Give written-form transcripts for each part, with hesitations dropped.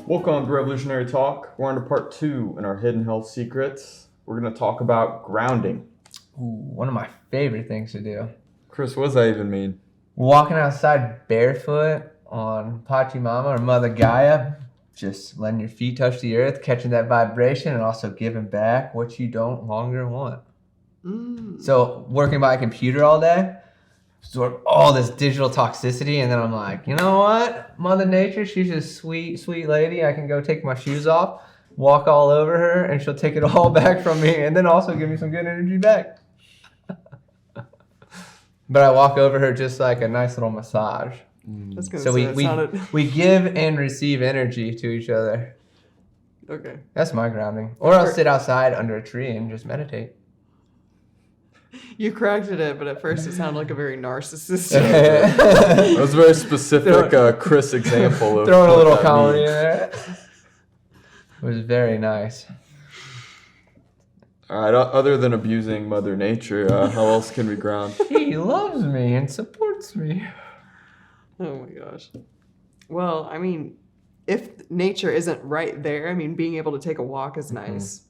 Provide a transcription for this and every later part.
Welcome to Revolutionary Talk. We're on to part 2 in our Hidden Health Secrets. We're going to talk about grounding. Ooh, one of my favorite things to do. Chris, what does that even mean? Walking outside barefoot on Pachamama or Mother Gaia, just letting your feet touch the earth, catching that vibration, and also giving back what you don't longer want. So working by a computer all day, absorb all this digital toxicity, and then I'm like, you know what? Mother Nature, she's a sweet, sweet lady. I can go take my shoes off, walk all over her, and she'll take it all back from me, and then also give me some good energy back. But I walk over her just like a nice little massage. So we give and receive energy to each other. Okay. That's my grounding. Or I'll sit outside under a tree and just meditate. You corrected it, but at first it sounded like a very narcissistic. That was a very specific Chris example of throwing a little comedy in there. It was very nice. All right, other than abusing Mother Nature, how else can we ground? He loves me and supports me. Oh my gosh. Well, I mean, if nature isn't right there, I mean, being able to take a walk is nice.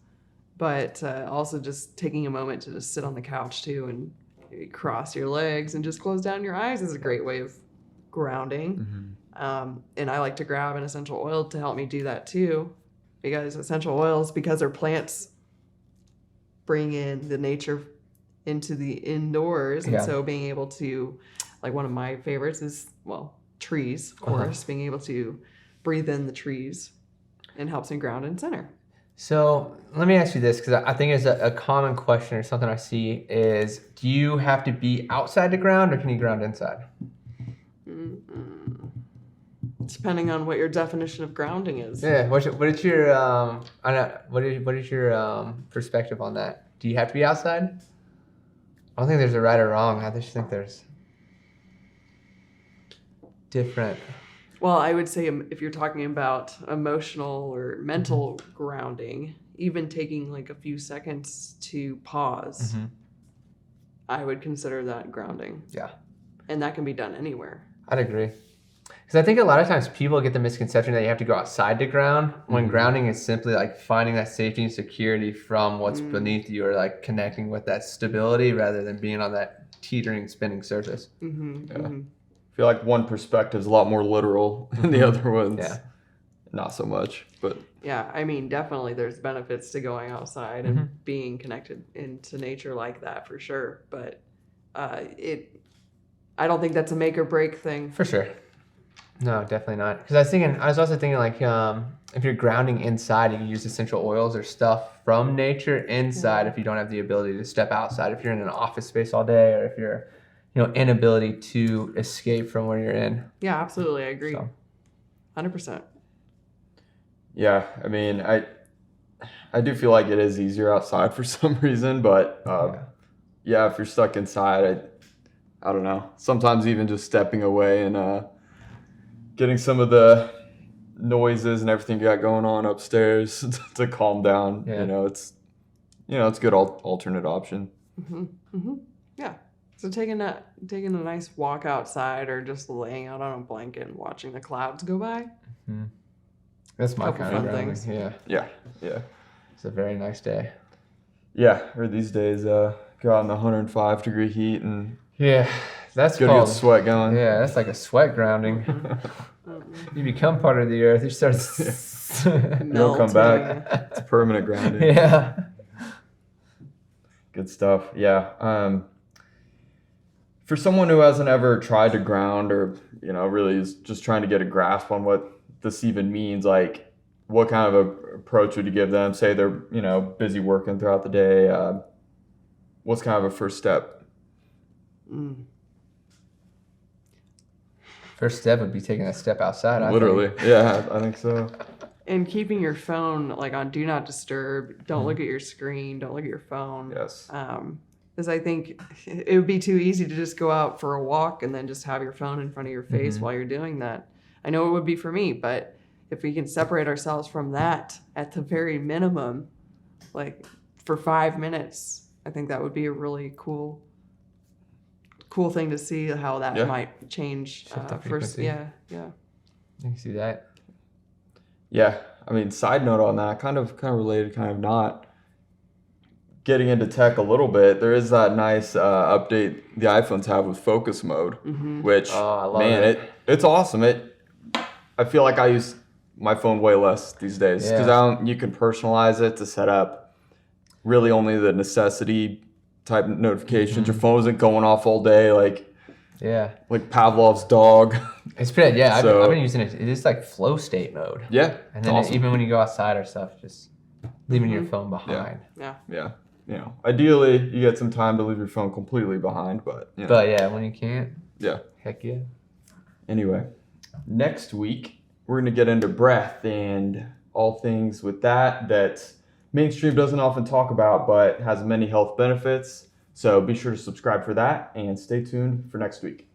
But also just taking a moment to just sit on the couch too and maybe cross your legs and just close down your eyes is a great way of grounding. And I like to grab an essential oil to help me do that too, because essential oils, because they're plants, bring in the nature into the indoors. And so being able to, like one of my favorites is, well, trees, of course, being able to breathe in the trees and helps me ground and center. So let me ask you this, because I think it's a common question or something I see is, do you have to be outside to ground or can you ground inside? Depending on what your definition of grounding is. Yeah. What is your perspective on that? Do you have to be outside? I don't think there's a right or wrong. I just think there's different. Well, I would say if you're talking about emotional or mental grounding, even taking like a few seconds to pause, I would consider that grounding. Yeah. And that can be done anywhere. I'd agree. Because I think a lot of times people get the misconception that you have to go outside to ground, when grounding is simply like finding that safety and security from what's beneath you, or like connecting with that stability rather than being on that teetering, spinning surface. I feel like one perspective is a lot more literal than the other ones. Yeah. Not so much, but yeah, I mean, definitely there's benefits to going outside and being connected into nature like that for sure. But I don't think that's a make or break thing. For sure. No, definitely not. Because I was also thinking like, if you're grounding inside, you can use essential oils or stuff from nature inside if you don't have the ability to step outside. If you're in an office space all day, or if you're inability to escape from where you're in. Yeah, absolutely. I agree. 100%. Yeah, I mean, I do feel like it is easier outside for some reason, but if you're stuck inside, I don't know. Sometimes even just stepping away and getting some of the noises and everything you got going on upstairs to calm down. Yeah. It's a good alternate option. Yeah. So taking a nice walk outside, or just laying out on a blanket and watching the clouds go by. That's my kind of grounding. Things. Yeah. It's a very nice day. Yeah, or these days, go out in the 105 degree heat and that's get a good sweat going. Yeah, that's like a sweat grounding. You become part of the earth. You start. You don't come back. It's permanent grounding. Yeah. Good stuff. Yeah. For someone who hasn't ever tried to ground, or really is just trying to get a grasp on what this even means, like what kind of a approach would you give them? Say they're busy working throughout the day. What's kind of a first step? First step would be taking a step outside. Literally. Yeah, I think so. And keeping your phone like on do not disturb. Don't look at your screen. Don't look at your phone. Yes. Because I think it would be too easy to just go out for a walk and then just have your phone in front of your face while you're doing that. I know it would be for me, but if we can separate ourselves from that at the very minimum, like for 5 minutes, I think that would be a really cool thing to see how that might change. I can see that. Yeah, I mean, side note on that, kind of related, kind of not. Getting into tech a little bit, there is that nice update the iPhones have with focus mode, which Oh, I love man, it. it's awesome. I feel like I use my phone way less these days because Yeah. you can personalize it to set up really only the necessity type notifications. Your phone isn't going off all day Yeah. like Pavlov's dog. It's pretty, yeah, I've So- been using it. It's like flow state mode. Yeah, And it's then awesome. even when you go outside or stuff, just leaving your phone behind. Yeah. Yeah, ideally you get some time to leave your phone completely behind, but But yeah, when you can't, yeah. heck yeah. Anyway, next week we're going to get into breath and all things with that mainstream doesn't often talk about, but has many health benefits. So be sure to subscribe for that and stay tuned for next week.